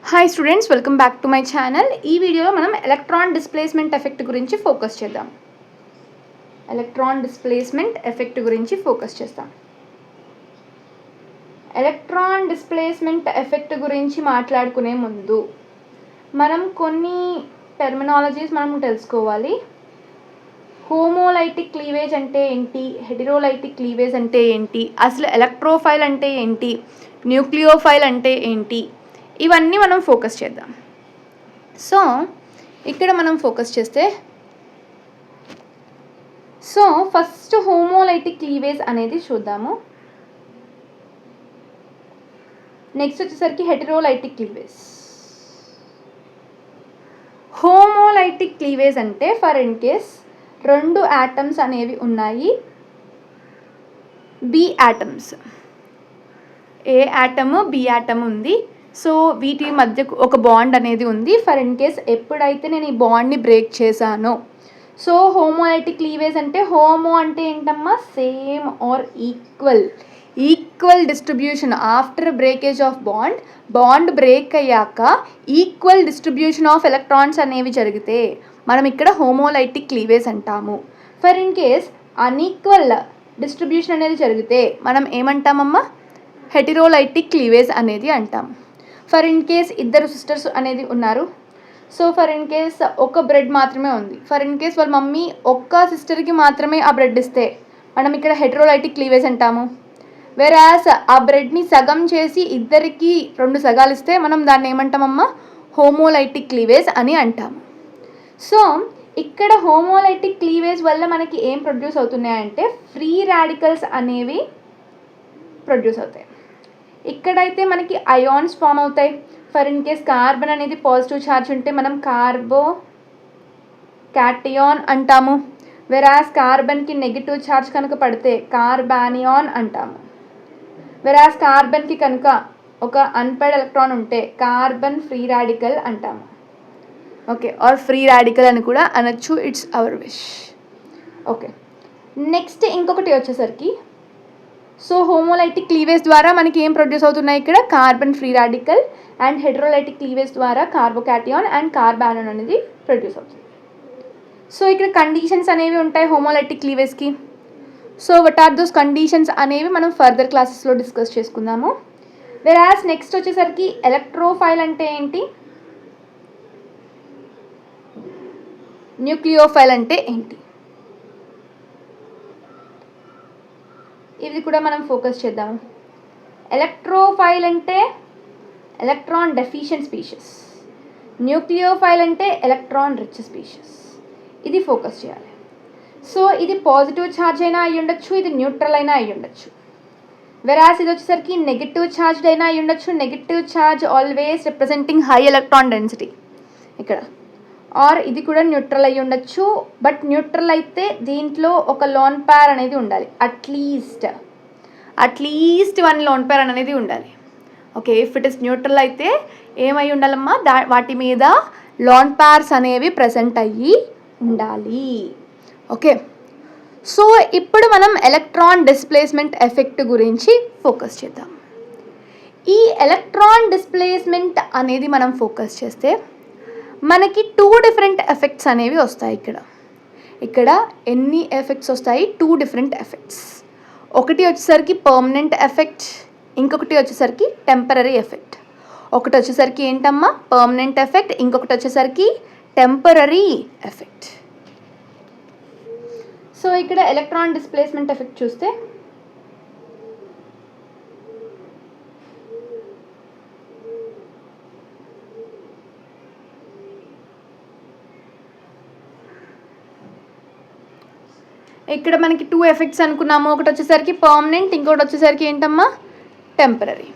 Hi students, welcome back to my channel. ఈ వీడియోలో మనం ఎలక్ట్రాన్ డిస్ప్లేస్మెంట్ ఎఫెక్ట్ గురించి ఫోకస్ చేద్దాం. ఎలక్ట్రాన్ డిస్ప్లేస్మెంట్ ఎఫెక్ట్ గురించి ఫోకస్ చేస్తాం. ఎలక్ట్రాన్ డిస్ప్లేస్మెంట్ ఎఫెక్ట్ గురించి మాట్లాడుకునే ముందు మనం కొన్ని టెర్మినాలజీస్ మనం తెలుసుకోవాలి. హోమోలైటిక్ క్లీవేజ్ అంటే ఏంటి, హెటెరోలైటిక్ క్లీవేజ్ అంటే ఏంటి, అసలు ఎలక్ట్రోఫైల్ అంటే ఏంటి, న్యూక్లియోఫైల్ అంటే ఏంటి, ఇవన్నీ మనం ఫోకస్ చేద్దాం. సో ఇక్కడ మనం ఫోకస్ చేస్తే ఫస్ట్ హోమోలైటిక్ క్లీవేజ్ అనేది చూద్దాము. నెక్స్ట్ వచ్చేసరికి హెటెరోలైటిక్ క్లీవేజ్. హోమోలైటిక్ క్లీవేజ్ అంటే ఫర్ ఇన్ కేస్ రెండు యాటమ్స్ అనేవి ఉన్నాయి, బి యాటమ్స్, ఏ యాటమ్ బి యాటమ్ ఉంది. సో వీటి మధ్య ఒక బాండ్ అనేది ఉంది. ఫర్ ఇన్ కేస్ ఎప్పుడైతే నేను ఈ బాండ్ని బ్రేక్ చేశానో, సో హోమోలైటిక్ క్లీవేజ్ అంటే హోమో అంటే ఏంటమ్మా, same or equal distribution after breakage of bond break అయ్యాక ఈక్వల్ డిస్ట్రిబ్యూషన్ ఆఫ్ ఎలక్ట్రాన్స్ అనేవి జరిగితే మనం ఇక్కడ హోమోలైటిక్ క్లీవేజ్ అంటాము. For in case unequal distribution అనేది జరిగితే మనం ఏమంటామమ్మా, హెటెరోలైటిక్ క్లీవేజ్ అనేది అంటాం. ఫర్ ఇన్ కేస్ ఇద్దరు సిస్టర్స్ అనేది ఉన్నారు. సో ఫర్ ఇన్ కేస్ ఒక బ్రెడ్ మాత్రమే ఉంది. ఫర్ ఇన్ కేస్ వాళ్ళ మమ్మీ ఒక్క సిస్టర్కి మాత్రమే ఆ బ్రెడ్ ఇస్తే మనం ఇక్కడ హెటెరోలైటిక్ క్లీవేజ్ అంటాము. వెరాస్ ఆ బ్రెడ్ని సగం చేసి ఇద్దరికి 2 సగాలు ఇస్తే మనం దాన్ని ఏమంటామమ్మా, హోమోలైటిక్ క్లీవేజ్ అని అంటాము. సో ఇక్కడ హోమోలైటిక్ క్లీవేజ్ వల్ల మనకి ఏం ప్రొడ్యూస్ అవుతున్నాయంటే ఫ్రీ రాడికల్స్ అనేవి ప్రొడ్యూస్ అవుతాయి. ఇక్కడైతే మనకి అయాన్స్ ఫామ్ అవుతాయి. ఫర్ ఇన్ కేస్ కార్బన్ అనేది పాజిటివ్ ఛార్జ్ ఉంటే మనం కార్బో క్యాటియాన్ అంటాము. వెరాస్ కార్బన్కి నెగిటివ్ ఛార్జ్ కనుక పడితే కార్బానియాన్ అంటాము. వెరాస్ కార్బన్కి కనుక ఒక అన్పైడ్ ఎలక్ట్రాన్ ఉంటే కార్బన్ ఫ్రీ రాడికల్ అంటాము. ఓకే, ఆర్ ఫ్రీ రాడికల్ అని కూడా అనొచ్చు, it's our wish. Okay, next ఇంకొకటి వచ్చేసరికి సో హోమోలైటిక్ క్లీవేజ్ ద్వారా మనకి ఏం ప్రొడ్యూస్ అవుతున్నాయి, ఇక్కడ carbon free radical, and heterolytic cleavage ద్వారా కార్బోకాటియాన్ అండ్ కార్బానోన్ అనేది ప్రొడ్యూస్ అవుతుంది. సో ఇక్కడ కండిషన్స్ అనేవి ఉంటాయి హోమోలైటిక్ క్లీవేజ్కి. So what are those conditions అనేవి మనం ఫర్దర్ క్లాసెస్లో డిస్కస్ చేసుకుందాము. వెరాస్ నెక్స్ట్ వచ్చేసరికి ఎలక్ట్రోఫైల్ అంటే ఏంటి, న్యూక్లియోఫైల్ అంటే ఏంటి, ఇది కూడా మనం ఫోకస్ చేద్దాము. ఎలక్ట్రోఫైల్ అంటే ఎలక్ట్రాన్ డెఫిషియెంట్ స్పీషీస్, న్యూక్లియోఫైల్ అంటే ఎలక్ట్రాన్ రిచ్ స్పీషీస్. ఇది ఫోకస్ చేయాలి. సో ఇది పాజిటివ్ ఛార్జ్ అయినా అయ్యి ఉండొచ్చు, ఇది న్యూట్రల్ అయినా అయ్యి ఉండొచ్చు. వెరాస్ ఇది వచ్చేసరికి నెగిటివ్ ఛార్జ్డ్ అయినా అయ్యి ఉండొచ్చు. Negative charge always representing high electron density ఇక్కడ. ఆర్ ఇది కూడా న్యూట్రల్ అయ్యి ఉండొచ్చు. బట్ న్యూట్రల్ అయితే దీంట్లో ఒక లోన్ పేర్ అనేది ఉండాలి, అట్లీస్ట్ 1 లోన్ పేర్ అనేది ఉండాలి. Okay, if it is neutral అయితే ఏమై ఉండాలమ్మా, వాటి మీద లోన్ పేర్స్ అనేవి ప్రజెంట్ అయ్యి ఉండాలి. ఓకే, సో ఇప్పుడు మనం ఎలక్ట్రాన్ డిస్ప్లేస్మెంట్ ఎఫెక్ట్ గురించి ఫోకస్ చేద్దాం. ఈ ఎలక్ట్రాన్ డిస్ప్లేస్మెంట్ అనేది మనం ఫోకస్ చేస్తే మనకి 2 డిఫరెంట్ ఎఫెక్ట్స్ అనేవి వస్తాయి. ఇక్కడ ఎన్ని ఎఫెక్ట్స్ వస్తాయి, 2 డిఫరెంట్ ఎఫెక్ట్స్. ఒకటి వచ్చేసరికి పర్మనెంట్ ఎఫెక్ట్, ఇంకొకటి వచ్చేసరికి టెంపరరీ ఎఫెక్ట్. ఒకటి వచ్చేసరికి ఏంటమ్మా, పర్మనెంట్ ఎఫెక్ట్, ఇంకొకటి వచ్చేసరికి టెంపరరీ ఎఫెక్ట్. సో ఇక్కడ ఎలక్ట్రాన్ డిస్ప్లేస్మెంట్ ఎఫెక్ట్ చూస్తే ఇక్కడ మనకి 2 ఎఫెక్ట్స్ అనుకున్నాము. ఒకటి వచ్చేసరికి పర్మనెంట్, ఇంకొకటి వచ్చేసరికి ఏంటమ్మా, టెంపరరీ.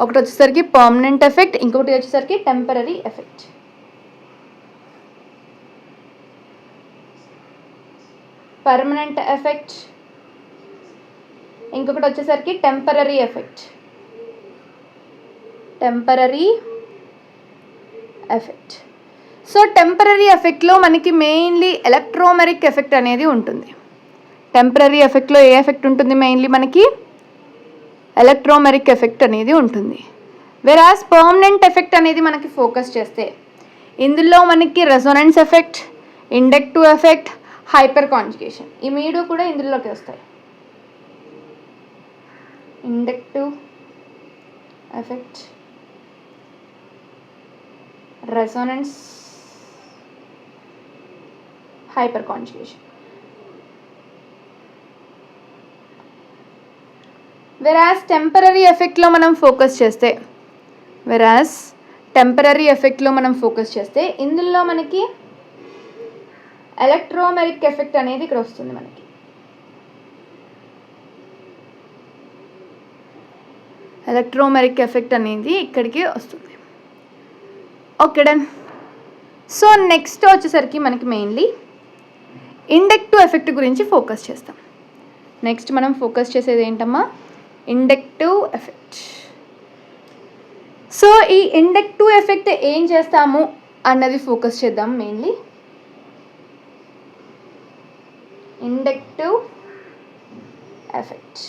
ఒకటి వచ్చేసరికి పర్మనెంట్ ఎఫెక్ట్, ఇంకొకటి వచ్చేసరికి టెంపరరీ ఎఫెక్ట్. పర్మనెంట్ ఎఫెక్ట్, ఇంకొకటి వచ్చేసరికి టెంపరరీ ఎఫెక్ట్. సో టెంపరరీ ఎఫెక్ట్లో మనకి మెయిన్లీ ఎలక్ట్రోమెరిక్ ఎఫెక్ట్ అనేది ఉంటుంది. టెంపరరీ ఎఫెక్ట్లో ఏ ఎఫెక్ట్ ఉంటుంది, మెయిన్లీ మనకి ఎలక్ట్రోమెరిక్ ఎఫెక్ట్ అనేది ఉంటుంది. వెరాస్ పర్మనెంట్ ఎఫెక్ట్ అనేది మనకి ఫోకస్ చేస్తే ఇందులో మనకి resonance effect, inductive effect, hyperconjugation ఈ మూడు కూడా ఇందులోకి వస్తాయి. Inductive effect, resonance, hyperconjugation. Whereas temporary ఎఫెక్ట్లో మనం ఫోకస్ చేస్తే ఇందులో మనకి ఎలక్ట్రోమెరిక్ ఎఫెక్ట్ అనేది ఇక్కడ వస్తుంది. మనకి ఎలక్ట్రోమెరిక్ ఎఫెక్ట్ అనేది ఇక్కడికి వస్తుంది. Okay done. సో నెక్స్ట్ వచ్చేసరికి మనకి మెయిన్లీ ఇండక్టివ్ ఎఫెక్ట్ గురించి ఫోకస్ చేస్తాం. నెక్స్ట్ మనం ఫోకస్ చేసేది ఏంటమ్మా? Inductive effect. సో ఈ ఇండక్టివ్ ఎఫెక్ట్ ఏం చేస్తాము అన్నది ఫోకస్ చేద్దాం. Mainly inductive effect.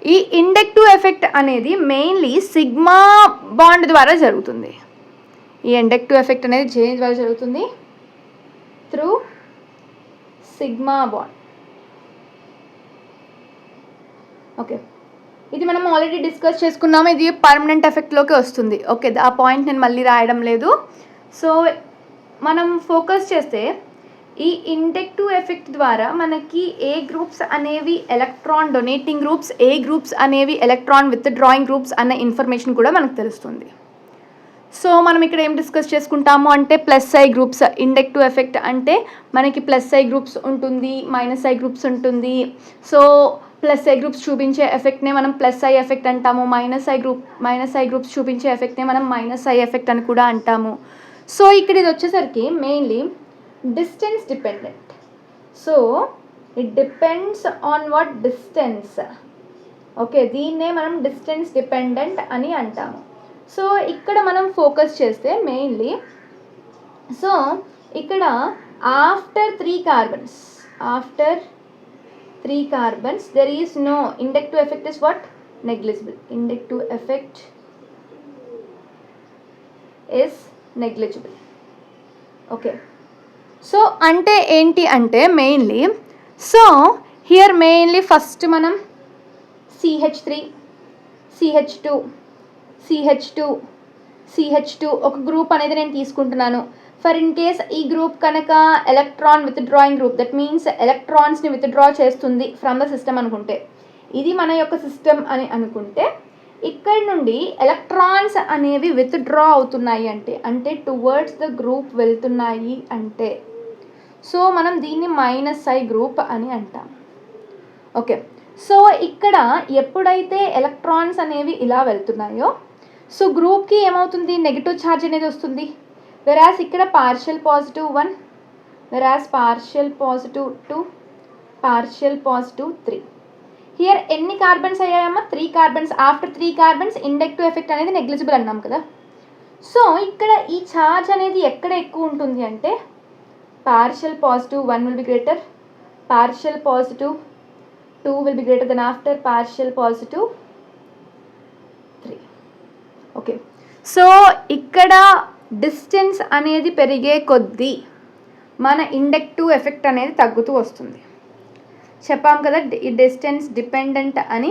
ఈ ఇండక్టివ్ ఎఫెక్ట్ అనేది మెయిన్లీ సిగ్మా బాండ్ ద్వారా జరుగుతుంది. ఈ ఇండక్టివ్ ఎఫెక్ట్ అనేది దేని ద్వారా జరుగుతుంది? Through sigma bond. ఓకే, ఇది మనం ఆల్రెడీ డిస్కస్ చేసుకున్నాము. ఇది పర్మనెంట్ ఎఫెక్ట్లోకి వస్తుంది. ఓకే, ఆ పాయింట్ నేను మళ్ళీ రాయడం లేదు. సో మనం ఫోకస్ చేస్తే ఈ ఇండక్టివ్ ఎఫెక్ట్ ద్వారా మనకి ఏ గ్రూప్స్ అనేవి ఎలక్ట్రాన్ డొనేటింగ్ గ్రూప్స్, ఏ గ్రూప్స్ అనేవి ఎలక్ట్రాన్ విత్డ్రాయింగ్ గ్రూప్స్ అన్న ఇన్ఫర్మేషన్ కూడా మనకు తెలుస్తుంది. సో మనం ఇక్కడ ఏం డిస్కస్ చేసుకుంటాము అంటే plus I groups. Inductive effect అంటే మనకి ప్లస్ ఐ గ్రూప్స్ ఉంటుంది, మైనస్ ఐ గ్రూప్స్ ఉంటుంది. సో ప్లస్ ఐ గ్రూప్స్ చూపించే ఎఫెక్ట్నే మనం ప్లస్ ఐ ఎఫెక్ట్ అంటాము. మైనస్ ఐ గ్రూప్స్ చూపించే ఎఫెక్ట్నే మనం మైనస్ ఐ ఎఫెక్ట్ అని కూడా అంటాము. సో ఇక్కడ ఇది వచ్చేసరికి mainly distance dependent. So it depends on what distance. Okay, దీన్నే మనం డిస్టెన్స్ డిపెండెంట్ అని అంటాము. సో ఇక్కడ మనం ఫోకస్ చేస్తే మెయిన్లీ, సో ఇక్కడ after 3 carbons there is no inductive effect is what? Negligible. Inductive effect is negligible. Okay, so అంటే ఏంటి అంటే mainly, so here mainly first మనం CH3, CH2 ఒక గ్రూప్ అనేది నేను తీసుకుంటున్నాను. ఫర్ ఇన్ కేస్ ఈ గ్రూప్ కనుక electron withdrawing group, that means ఎలక్ట్రాన్స్ని విత్డ్రా చేస్తుంది ఫ్రమ్ ద సిస్టమ్ అనుకుంటే, ఇది మన యొక్క సిస్టమ్ అని అనుకుంటే, ఇక్కడ నుండి ఎలక్ట్రాన్స్ అనేవి విత్డ్రా అవుతున్నాయి అంటే టువర్డ్స్ ద గ్రూప్ వెళ్తున్నాయి అంటే, సో మనం దీన్ని మైనస్ ఐ గ్రూప్ అని అంటాం. ఓకే, సో ఇక్కడ ఎప్పుడైతే ఎలక్ట్రాన్స్ అనేవి ఇలా వెళ్తున్నాయో, సో గ్రూప్కి ఏమవుతుంది? నెగిటివ్ ఛార్జ్ అనేది వస్తుంది. వెరాస్ ఇక్కడ partial positive 1, whereas partial positive 2, partial positive 3. Here ఎన్ని కార్బన్స్ అయ్యాయమ్మా? 3 carbons. After 3 carbons inductive effect అనేది నెగ్లిజిబుల్ అన్నాం కదా. సో ఇక్కడ ఈ ఛార్జ్ అనేది ఎక్కడ ఎక్కువ ఉంటుంది అంటే partial positive 1 will be greater, partial positive 2 will be greater than after partial positive 3. Okay, so ఇక్కడ డిస్టెన్స్ అనేది పెరిగే కొద్దీ మన ఇండక్టివ్ ఎఫెక్ట్ అనేది తగ్గుతూ వస్తుంది. చెప్పాం కదా ఈ డిస్టెన్స్ డిపెండెంట్ అని.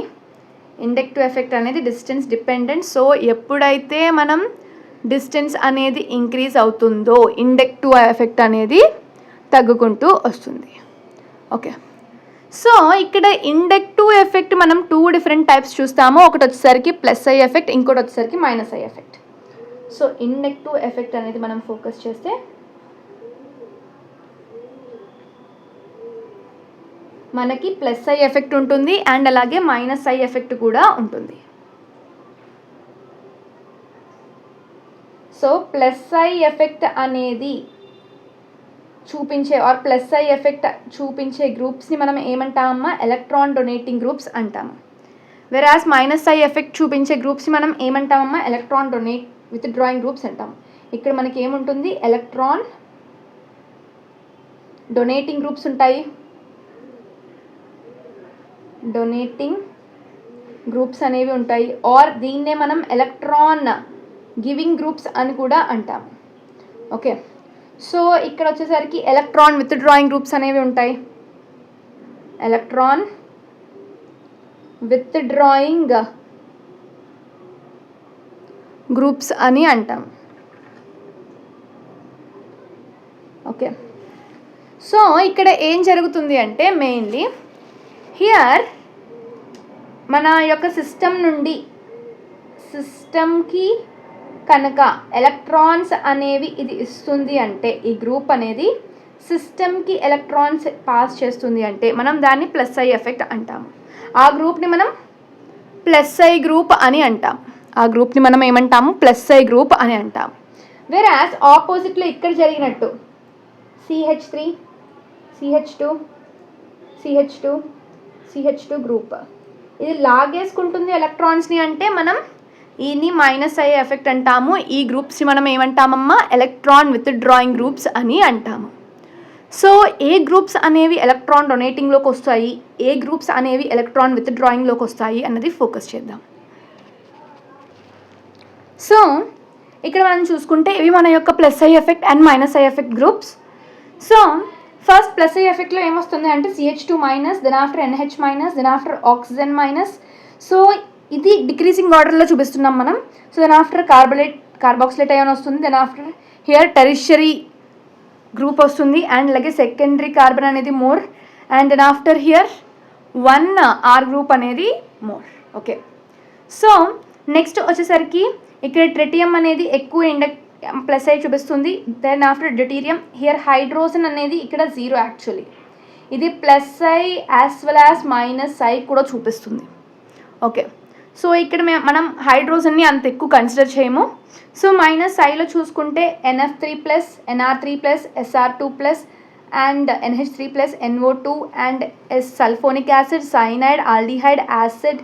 ఇండక్టివ్ ఎఫెక్ట్ అనేది డిస్టెన్స్ డిపెండెంట్. సో ఎప్పుడైతే మనం డిస్టెన్స్ అనేది ఇంక్రీజ్ అవుతుందో ఇండక్టివ్ ఎఫెక్ట్ అనేది తగ్గుకుంటూ వస్తుంది. ఓకే, సో ఇక్కడ ఇండక్టివ్ ఎఫెక్ట్ మనం 2 డిఫరెంట్ టైప్స్ చూస్తాము. ఒకటి వచ్చేసరికి ప్లస్ ఐ ఎఫెక్ట్, ఇంకోటి వచ్చేసరికి minus I effect. So inductive effect అనేది మనం ఫోకస్ చేస్తే మనకి ప్లస్ ఐ ఎఫెక్ట్ ఉంటుంది అండ్ అలాగే మైనస్ ఐ ఎఫెక్ట్ కూడా ఉంటుంది. సో ప్లస్ ఐ ఎఫెక్ట్ అనేది చూపించే ప్లస్ ఐ ఎఫెక్ట్ చూపించే గ్రూప్స్ని మనం ఏమంటామమ్మా? ఎలక్ట్రాన్ డొనేటింగ్ గ్రూప్స్ అంటాము. వెరాస్ మైనస్ ఐ ఎఫెక్ట్ చూపించే గ్రూప్స్ని మనం ఏమంటామమ్మా? ఎలక్ట్రాన్ విత్డ్రాయింగ్ గ్రూప్స్ అంటాము. ఇక్కడ మనకి ఏముంటుంది? ఎలక్ట్రాన్ డొనేటింగ్ గ్రూప్స్ ఉంటాయి, డొనేటింగ్ గ్రూప్స్ అనేవి ఉంటాయి, ఆర్ దీన్నే మనం ఎలక్ట్రాన్ గివింగ్ గ్రూప్స్ అని కూడా అంటాం. ఓకే, సో ఇక్కడ వచ్చేసరికి ఎలక్ట్రాన్ విత్ డ్రాయింగ్ గ్రూప్స్ అనేవి ఉంటాయి. ఎలక్ట్రాన్ విత్ డ్రాయింగ్ గ్రూప్స్ అని అంటాం. ఓకే, సో ఇక్కడ ఏం జరుగుతుంది అంటే మెయిన్లీ హియర్ మన యొక్క సిస్టమ్కి కనుక ఎలక్ట్రాన్స్ అనేవి ఇది ఇస్తుంది అంటే, ఈ గ్రూప్ అనేది సిస్టమ్కి ఎలక్ట్రాన్స్ పాస్ చేస్తుంది అంటే మనం దాన్ని ప్లస్ ఐ ఎఫెక్ట్ అంటాము. ఆ గ్రూప్ని మనం ప్లస్ ఐ గ్రూప్ అని అంటాం. ఆ గ్రూప్ని మనం ఏమంటాము? ప్లస్ ఐ గ్రూప్ అని అంటాం. వెరాస్ ఆపోజిట్లో ఇక్కడ జరిగినట్టు CH3 CH2 CH2 CH2 group ఇది లాగేసుకుంటుంది ఎలక్ట్రాన్స్ని అంటే మనం ఈని మైనస్ ఐ ఎఫెక్ట్ అంటాము. ఈ గ్రూప్స్ని మనం ఏమంటామమ్మా? ఎలక్ట్రాన్ విత్ డ్రాయింగ్ గ్రూప్స్ అని అంటాము. సో ఏ గ్రూప్స్ అనేవి ఎలక్ట్రాన్ డొనేటింగ్లోకి వస్తాయి, ఏ గ్రూప్స్ అనేవి ఎలక్ట్రాన్ విత్ డ్రాయింగ్లోకి వస్తాయి అన్నది ఫోకస్ చేద్దాం. సో ఇక్కడ మనం చూసుకుంటే ఇవి మన యొక్క plus I effect and minus I effect groups. So first plus I ఎఫెక్ట్లో ఏమొస్తుంది అంటే CH2 minus, then after NH minus, then after oxygen minus. So ఇది డిక్రీజింగ్ ఆర్డర్లో చూపిస్తున్నాం మనం. So then after carboxylate ion వస్తుంది, then after here tertiary group వస్తుంది, and అలాగే సెకండరీ కార్బన్ అనేది more, and then after here 1 R group అనేది more. Okay, so next వచ్చేసరికి ఇక్కడ ట్రిటియం అనేది ఎక్కువ ప్లస్ ఐ చూపిస్తుంది, then after deuterium here hydrogen అనేది ఇక్కడ 0 యాక్చువల్లీ, ఇది plus I as well as minus I కూడా చూపిస్తుంది. ఓకే, సో ఇక్కడ మనం హైడ్రోజన్ని అంత ఎక్కువ కన్సిడర్ చేయము. సో మైనస్ ఐలో చూసుకుంటే NF3+, NR3+, SR2+, and NH3+, NO2, and sulphonic acid, cyanide, aldehyde, acid,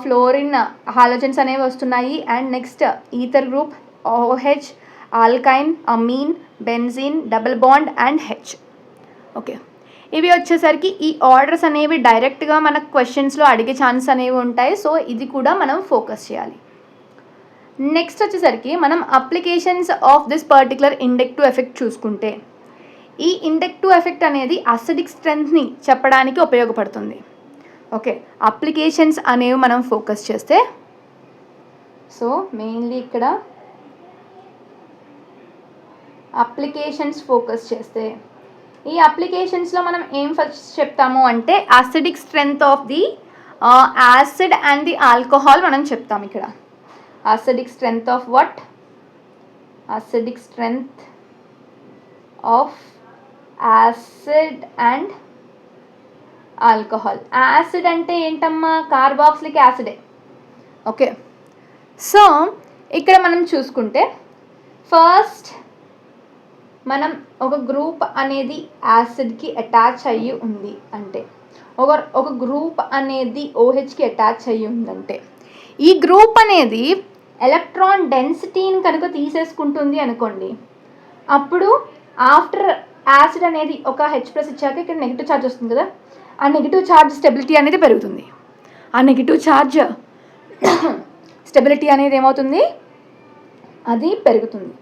fluorine, halogens అనేవి వస్తున్నాయి. And next ether group, OH, alkyne, amine, benzene, double bond and H. Okay, ఇవి వచ్చేసరికి ఈ ఆర్డర్స్ అనేవి డైరెక్ట్గా మనకు క్వశ్చన్స్లో అడిగే ఛాన్స్ అనేవి ఉంటాయి. సో ఇది కూడా మనం ఫోకస్ చేయాలి. నెక్స్ట్ వచ్చేసరికి మనం applications of this particular inductive effect చూసుకుంటే, ఈ ఇండక్టివ్ ఎఫెక్ట్ అనేది అసిడిక్ స్ట్రెంగ్త్ని చెప్పడానికి ఉపయోగపడుతుంది. ఓకే, అప్లికేషన్స్ అనేవి మనం ఫోకస్ చేస్తే, సో మెయిన్లీ ఇక్కడ అప్లికేషన్స్ ఫోకస్ చేస్తే ఈ అప్లికేషన్స్లో మనం ఏం ఫస్ట్ చెప్తాము అంటే acidic strength of the acid and the alcohol మనం చెప్తాం. ఇక్కడ acidic strength of what? Acidic strength of acid and alcohol. Acid అంటే ఏంటమ్మా? కార్బాక్సిలిక్ యాసిడే. ఓకే, సో ఇక్కడ మనం చూసుకుంటే ఫస్ట్ మనం ఒక గ్రూప్ అనేది యాసిడ్కి అటాచ్ అయ్యి ఉంది అంటే, ఒక గ్రూప్ అనేది OHకి అటాచ్ అయ్యి ఉందంటే, ఈ గ్రూప్ అనేది ఎలక్ట్రాన్ డెన్సిటీని కనుక తీసేసుకుంటుంది అనుకోండి, అప్పుడు ఆఫ్టర్ యాసిడ్ అనేది ఒక H+ ఇచ్చాక ఇక్కడ నెగిటివ్ ఛార్జ్ వస్తుంది కదా, ఆ నెగిటివ్ ఛార్జ్ స్టెబిలిటీ అనేది పెరుగుతుంది. ఆ నెగిటివ్ ఛార్జ్ స్టెబిలిటీ అనేది ఏమవుతుంది? అది పెరుగుతుంది.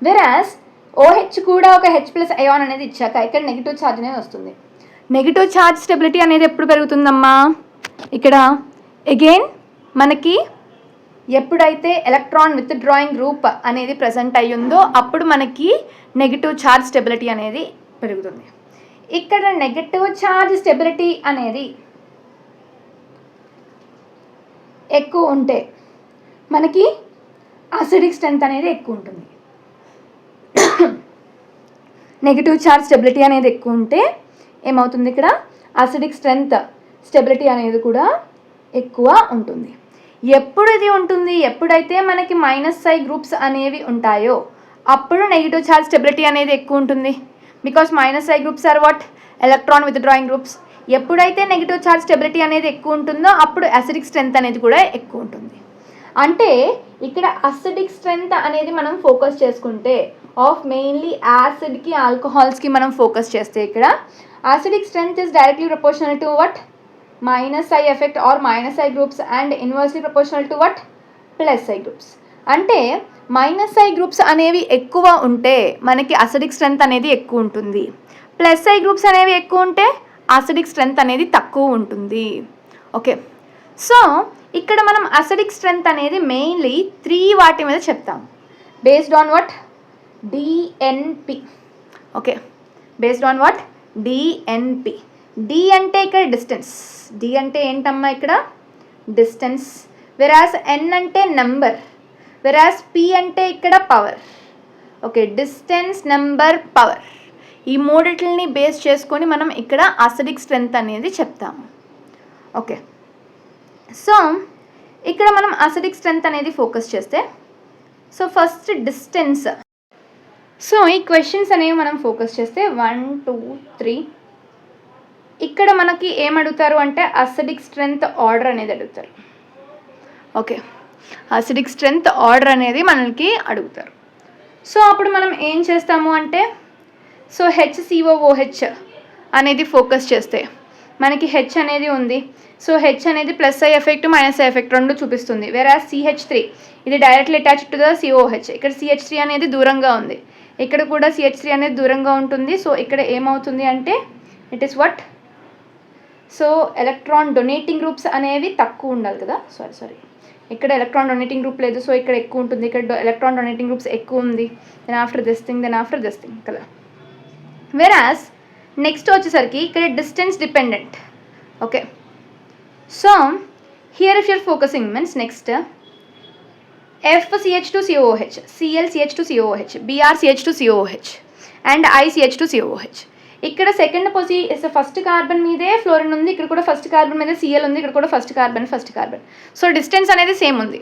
వెరాస్ OH కూడా ఒక H+ అయాన్ అనేది ఇచ్చాక ఇక్కడ నెగిటివ్ ఛార్జ్ అనేది వస్తుంది. నెగిటివ్ ఛార్జ్ స్టెబిలిటీ అనేది ఎప్పుడు పెరుగుతుందమ్మా? ఇక్కడ అగైన్ మనకి ఎప్పుడైతే ఎలక్ట్రాన్ విత్ డ్రాయింగ్ గ్రూప్ అనేది ప్రజెంట్ అయ్యిందో అప్పుడు మనకి నెగిటివ్ ఛార్జ్ స్టెబిలిటీ అనేది పెరుగుతుంది. ఇక్కడ నెగిటివ్ ఛార్జ్ స్టెబిలిటీ అనేది ఎక్కువ ఉంటే మనకి అసిడిక్ స్ట్రెంగ్త్ అనేది ఎక్కువ ఉంటుంది. నెగిటివ్ ఛార్జ్ స్టెబిలిటీ అనేది ఎక్కువ ఉంటే ఏమవుతుంది? ఇక్కడ అసిడిక్ స్ట్రెంగ్త్ స్టెబిలిటీ అనేది కూడా ఎక్కువ ఉంటుంది. ఎప్పుడు ఇది ఉంటుంది? ఎప్పుడైతే మనకి -I గ్రూప్స్ అనేవి ఉంటాయో అప్పుడు నెగిటివ్ ఛార్జ్ స్టెబిలిటీ అనేది ఎక్కువ ఉంటుంది. Because -I groups are what? Electron withdrawing groups. ఎప్పుడైతే నెగిటివ్ ఛార్జ్ స్టెబిలిటీ అనేది ఎక్కువ ఉంటుందో అప్పుడు అసిడిక్ స్ట్రెంగ్త్ అనేది కూడా ఎక్కువ ఉంటుంది. అంటే ఇక్కడ అసిడిక్ స్ట్రెంగ్త్ అనేది మనం ఫోకస్ చేసుకుంటే ఆఫ్ మెయిన్లీ యాసిడ్కి ఆల్కహాల్స్కి మనం ఫోకస్ చేస్తే ఇక్కడ acidic strength is directly proportional to what? minus I effect or minus I groups and inversely proportional to what? Plus I groups. అంటే మైనస్ ఐ గ్రూప్స్ అనేవి ఎక్కువ ఉంటే మనకి అసిడిక్ స్ట్రెంత్ అనేది ఎక్కువ ఉంటుంది, ప్లస్ ఐ గ్రూప్స్ అనేవి ఎక్కువ ఉంటే అసిడిక్ స్ట్రెంత్ అనేది తక్కువ ఉంటుంది. ఓకే, సో ఇక్కడ మనం అసిడిక్ స్ట్రెంత్ అనేది మెయిన్లీ 3 వాటి మీద చెప్తాం, based on what? DNP. Okay, based on what? DNP. D అంటే ఇక్కడ డిస్టెన్స్, డి అంటే ఏంటమ్మా ఇక్కడ? డిస్టెన్స్. వెరాస్ ఎన్ అంటే నెంబర్, వెరాస్ పి అంటే ఇక్కడ power. Okay, distance, number, power, ఈ మూడిటిని బేస్ చేసుకొని మనం ఇక్కడ అసిడిక్ స్ట్రెంత్ అనేది చెప్తాము. ఓకే, సో ఇక్కడ మనం అసిడిక్ స్ట్రెంత్ అనేది ఫోకస్ చేస్తే, సో ఫస్ట్ డిస్టెన్స్. సో ఈ క్వశ్చన్స్ అనేవి మనం ఫోకస్ చేస్తే 1, 2, 3 ఇక్కడ మనకి ఏమడుగుతారు అంటే అసిడిక్ స్ట్రెంత్ ఆర్డర్ అనేది అడుగుతారు. ఓకే, అసిడిక్ స్ట్రెంత్ ఆర్డర్ అనేది మనకి అడుగుతారు. సో అప్పుడు మనం ఏం చేస్తాము అంటే, సో HCOOH అనేది ఫోకస్ చేస్తే మనకి హెచ్ అనేది ఉంది. సో హెచ్ అనేది plus I effect minus I effect రెండు చూపిస్తుంది. వేరాస్ CH3 ఇది directly attached to the COH. ఇక్కడ CH3 అనేది దూరంగా ఉంది, ఇక్కడ కూడా CH3 అనేది దూరంగా ఉంటుంది. సో ఇక్కడ ఏమవుతుంది అంటే it is what? So electron donating groups అనేవి తక్కువ ఉండాలి కదా, సారీ ఇక్కడ ఎలక్ట్రాన్ డొనేటింగ్ గ్రూప్ లేదు, సో ఇక్కడ ఎక్కువ ఉంటుంది, ఇక్కడ ఎలక్ట్రాన్ డొనేటింగ్ గ్రూప్స్ ఎక్కువ ఉంది. దెన్ ఆఫ్టర్ దిస్ థింగ్ కదా. వెరాస్ నెక్స్ట్ వచ్చేసరికి ఇక్కడ distance dependent. Okay, so here if you're focusing means next FCH2COOH, ClCH2COOH, BrCH2COOH and ICH2COOH. ఇక్కడ సెకండ్ ఫస్ట్ కార్బన్ మీదే ఫ్లోరిన్ ఉంది, ఇక్కడ కూడా ఫస్ట్ కార్బన్ మీద Cl ఉంది, ఇక్కడ కూడా ఫస్ట్ కార్బన్. సో డిస్టెన్స్ అనేది సేమ్ ఉంది,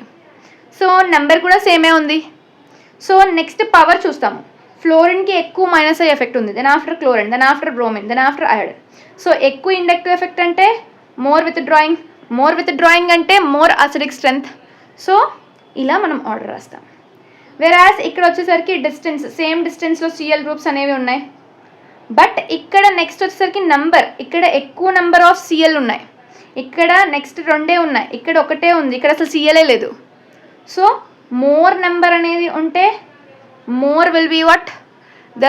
సో నెంబర్ కూడా సేమే ఉంది. సో నెక్స్ట్ పవర్ చూస్తాము. ఫ్లోరిన్కి ఎక్కువ మైనస్ ఐ ఎఫెక్ట్ ఉంది, then after chlorine, then after bromine, then after iodine. So ఎక్కువ ఇండక్టివ్ ఎఫెక్ట్ అంటే మోర్ విత్ డ్రాయింగ్ అంటే మోర్ అసిడిక్ స్ట్రెంత్. సో ఇలా మనం ఆర్డర్ రాస్తాం. వెరాస్ ఇక్కడ వచ్చేసరికి డిస్టెన్స్, సేమ్ డిస్టెన్స్లో Cl గ్రూప్స్ అనేవి ఉన్నాయి, బట్ ఇక్కడ నెక్స్ట్ వచ్చేసరికి నంబర్, ఇక్కడ ఎక్కువ నెంబర్ ఆఫ్ Cl ఉన్నాయి, ఇక్కడ నెక్స్ట్ 2 ఉన్నాయి, ఇక్కడ 1 ఉంది, ఇక్కడ అసలు Cl లేదు. సో మోర్ నెంబర్ అనేది ఉంటే more will be what? The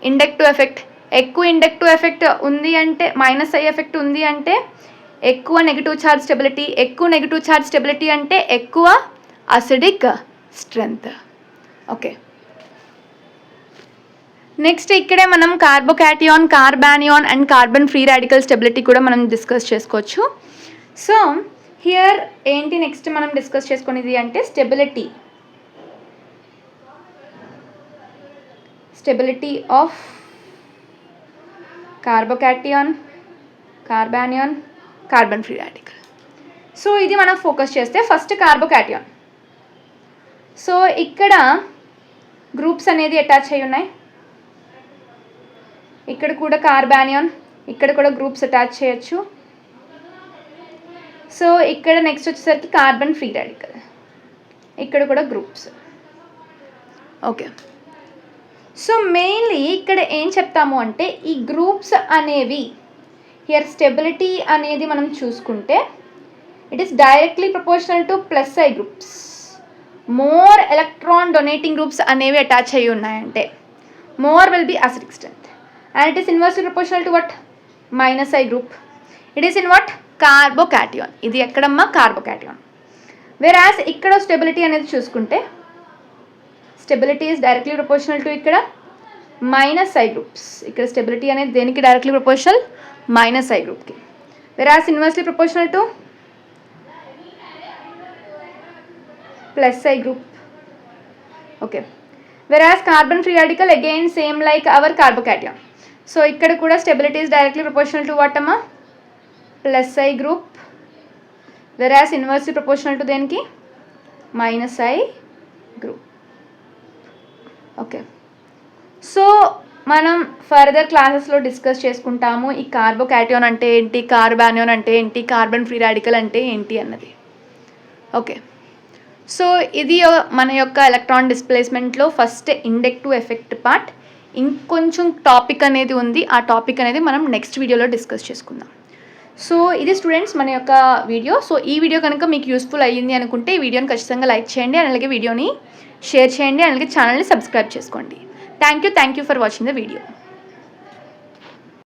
inductive effect. ఎక్కువ ఇండక్టివ్ ఎఫెక్ట్ ఉంది అంటే మైనస్ ఐ ఎఫెక్ట్ ఉంది అంటే ఎక్కువ నెగిటివ్ ఛార్జ్ స్టెబిలిటీ, ఎక్కువ నెగిటివ్ ఛార్జ్ స్టెబిలిటీ అంటే ఎక్కువ అసిడిక్ స్ట్రెంత్. ఓకే, నెక్స్ట్ ఇక్కడే మనం carbocation, carbanion and carbon free radical stability కూడా మనం డిస్కస్ చేసుకోవచ్చు. సో హియర్ ఏంటి నెక్స్ట్ మనం డిస్కస్ చేసుకునేది అంటే stability of carbocation, carbanion, carbon free radical. So ఇది మనం ఫోకస్ చేస్తే ఫస్ట్ కార్బోకాటియాన్. సో ఇక్కడ గ్రూప్స్ అనేది అటాచ్ అయి ఉన్నాయి, ఇక్కడ కూడా కార్బానియాన్, ఇక్కడ కూడా గ్రూప్స్ అటాచ్ చేయొచ్చు. సో ఇక్కడ నెక్స్ట్ వచ్చేసరికి కార్బన్ ఫ్రీ రాడికల్, ఇక్కడ కూడా గ్రూప్స్. ఓకే, సో మెయిన్లీ ఇక్కడ ఏం చెప్తాము అంటే ఈ గ్రూప్స్ అనేవి హియర్ స్టెబిలిటీ అనేది మనం చూసుకుంటే it is directly proportional to plus I groups. More electron donating groups అనేవి అటాచ్ అయ్యి ఉన్నాయంటే more will be acidic strength, and it is inversely proportional to what? Minus I group. It is in what? Carbocation. ఇది ఎక్కడమ్మా? కార్బోకాటియాన్. వెరాస్ ఇక్కడ stability అనేది చూసుకుంటే stability is directly proportional to ఇక్కడ minus I groups. ఇక్కడ స్టెబిలిటీ అనేది దేనికి డైరెక్ట్లీ ప్రపోర్షనల్? మైనస్ ఐ గ్రూప్కి. Whereas inversely proportional to plus I group. Okay, whereas carbon free radical again same like our carbocation. So ఇక్కడ కూడా stability is directly proportional to what అమ్మా? Plus I group. Whereas inversely proportional to దేనికి? Minus I group. Okay, so మనం further క్లాసెస్లో discuss చేసుకుంటాము ఈ కార్బోకాటియాన్ అంటే ఏంటి, కార్బానియాన్ అంటే ఏంటి, కార్బన్ ఫ్రీ రాడికల్ అంటే ఏంటి అన్నది. ఓకే, సో ఇది మన యొక్క ఎలక్ట్రాన్ డిస్ప్లేస్మెంట్లో ఫస్ట్ ఇండక్టివ్ ఎఫెక్ట్ పార్ట్. ఇంకొంచెం టాపిక్ అనేది ఉంది, ఆ టాపిక్ అనేది మనం నెక్స్ట్ వీడియోలో డిస్కస్ చేసుకుందాం. సో ఇది స్టూడెంట్స్ మన యొక్క వీడియో. సో ఈ వీడియో కనుక మీకు యూస్ఫుల్ అయ్యింది అనుకుంటే ఈ వీడియోని ఖచ్చితంగా లైక్ చేయండి, అలాగే వీడియోని షేర్ చేయండి, అలాగే ఛానల్ని సబ్స్క్రైబ్ చేసుకోండి. Thank you for watching the video.